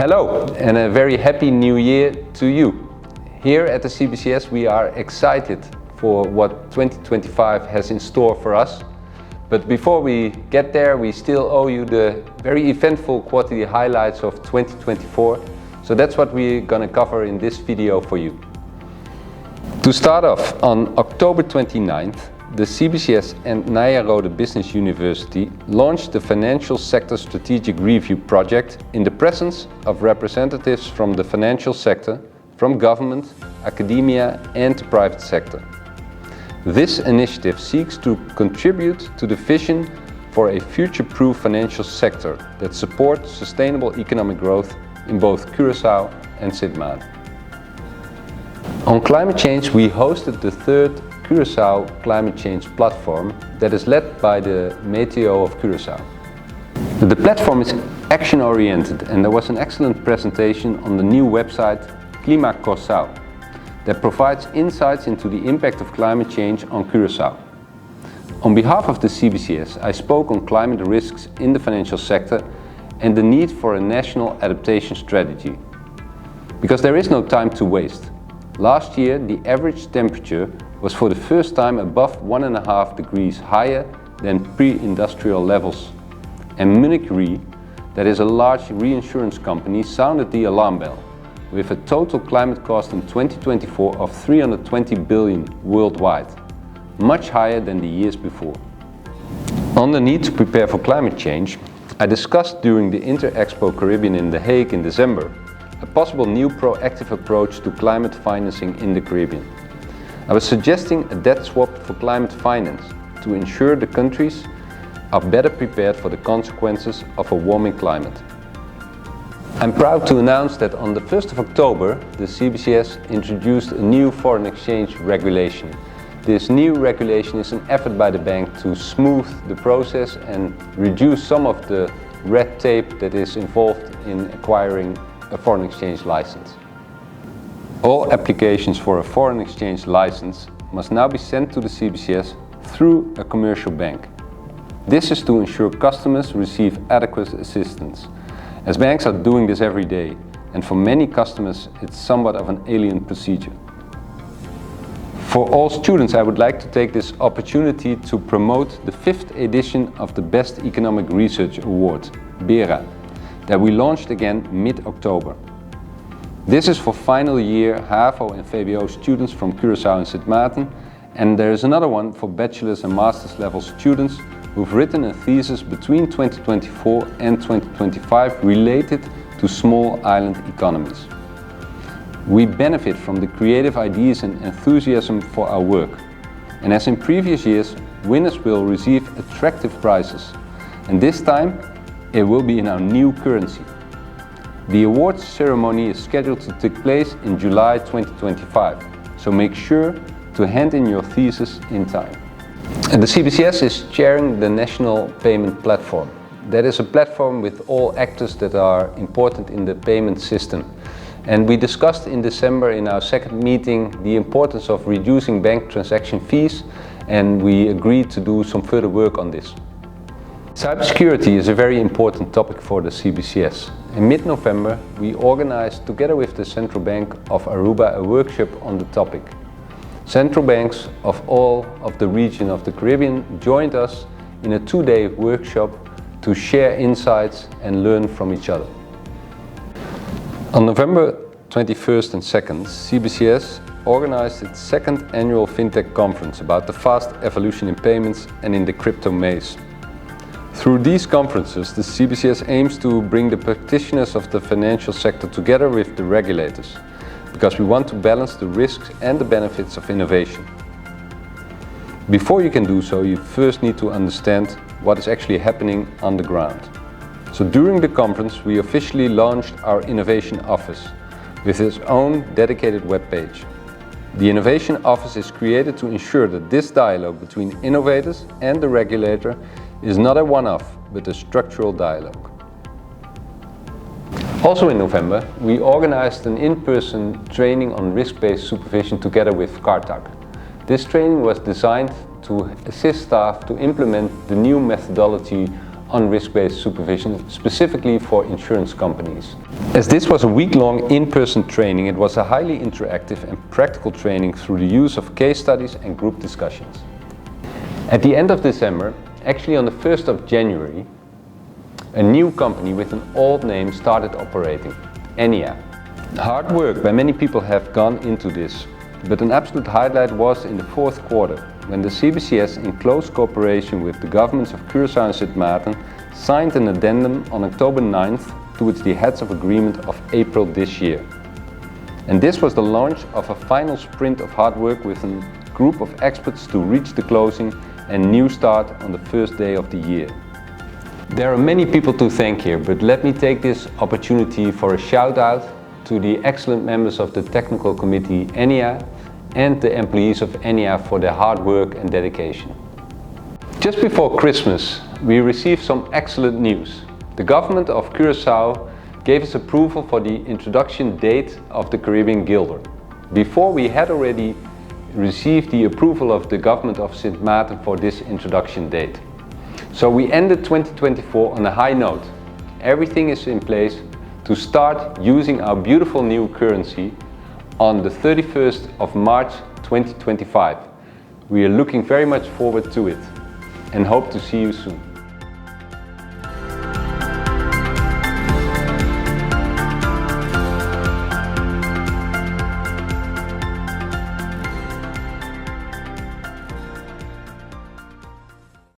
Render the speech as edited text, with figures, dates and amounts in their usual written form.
Hello and a very happy new year to you. Here at the CBCS we are excited for what 2025 has in store for us. But before we get there, we still owe you the very eventful quarterly highlights of 2024. So that's what we're going to cover in this video for you. To start off, on October 29th, the CBCS and Nyenrode Business University launched the Financial Sector Strategic Review project in the presence of representatives from the financial sector, from government, academia and the private sector. This initiative seeks to contribute to the vision for a future-proof financial sector that supports sustainable economic growth in both Curacao and Sint Maarten. On climate change, we hosted the third Curacao Climate Change Platform that is led by the Meteo of Curacao. The platform is action-oriented and there was an excellent presentation on the new website Curacao that provides insights into the impact of climate change on Curacao. On behalf of the CBCS, I spoke on climate risks in the financial sector and the need for a national adaptation strategy. Because there is no time to waste. Last year, the average temperature was for the first time above 1.5 degrees higher than pre-industrial levels. And Munich Re, that is a large reinsurance company, sounded the alarm bell, with a total climate cost in 2024 of 320 billion worldwide, much higher than the years before. On the need to prepare for climate change, I discussed during the Inter-Expo Caribbean in The Hague in December a possible new proactive approach to climate financing in the Caribbean. I was suggesting a debt swap for climate finance to ensure the countries are better prepared for the consequences of a warming climate. I'm proud to announce that on the 1st of October, the CBCS introduced a new foreign exchange regulation. This new regulation is an effort by the bank to smooth the process and reduce some of the red tape that is involved in acquiring a foreign exchange license. All applications for a foreign exchange license must now be sent to the CBCS through a commercial bank. This is to ensure customers receive adequate assistance, as banks are doing this every day, and for many customers it's somewhat of an alien procedure. For all students, I would like to take this opportunity to promote the 5th edition of the Best Economic Research Award, BERA, that we launched again mid-October. This is for final year HAVO and VWO students from Curacao and Sint Maarten, and there is another one for bachelor's and master's level students who've written a thesis between 2024 and 2025 related to small island economies. We benefit from the creative ideas and enthusiasm for our work, and as in previous years, winners will receive attractive prizes, and this time it will be in our new currency. The awards ceremony is scheduled to take place in July 2025, so make sure to hand in your thesis in time. And the CBCS is chairing the National Payment Platform. That is a platform with all actors that are important in the payment system. And we discussed in December in our second meeting the importance of reducing bank transaction fees, and we agreed to do some further work on this. Cybersecurity is a very important topic for the CBCS. In mid-November, we organized together with the Central Bank of Aruba a workshop on the topic. Central banks of all of the region of the Caribbean joined us in a 2-day workshop to share insights and learn from each other. On November 21st and 2nd, CBCS organized its second annual FinTech conference about the fast evolution in payments and in the crypto maze. Through these conferences, the CBCS aims to bring the practitioners of the financial sector together with the regulators, because we want to balance the risks and the benefits of innovation. Before you can do so, you first need to understand what is actually happening on the ground. So during the conference, we officially launched our Innovation Office with its own dedicated webpage. The Innovation Office is created to ensure that this dialogue between innovators and the regulator is not a one-off, but a structural dialogue. Also in November, we organized an in-person training on risk-based supervision together with Cartag. This training was designed to assist staff to implement the new methodology on risk-based supervision, specifically for insurance companies. As this was a week-long in-person training, it was a highly interactive and practical training through the use of case studies and group discussions. At the end of December, actually on the 1st of January, a new company with an old name started operating, ENIA. Hard work by many people have gone into this, but an absolute highlight was in the fourth quarter, when the CBCS, in close cooperation with the governments of Curacao and Sint Maarten, signed an addendum on October 9th towards the Heads of Agreement of April this year. And this was the launch of a final sprint of hard work with a group of experts to reach the closing and new start on the first day of the year. There are many people to thank here, but let me take this opportunity for a shout out to the excellent members of the technical committee ENIA and the employees of ENIA for their hard work and dedication. Just before Christmas, we received some excellent news. The government of Curacao gave us approval for the introduction date of the Caribbean Guilder. Before, we had already received the approval of the government of Sint Maarten for this introduction date. So we ended 2024 on a high note. Everything is in place to start using our beautiful new currency on the 31st of March 2025. We are looking very much forward to it and hope to see you soon.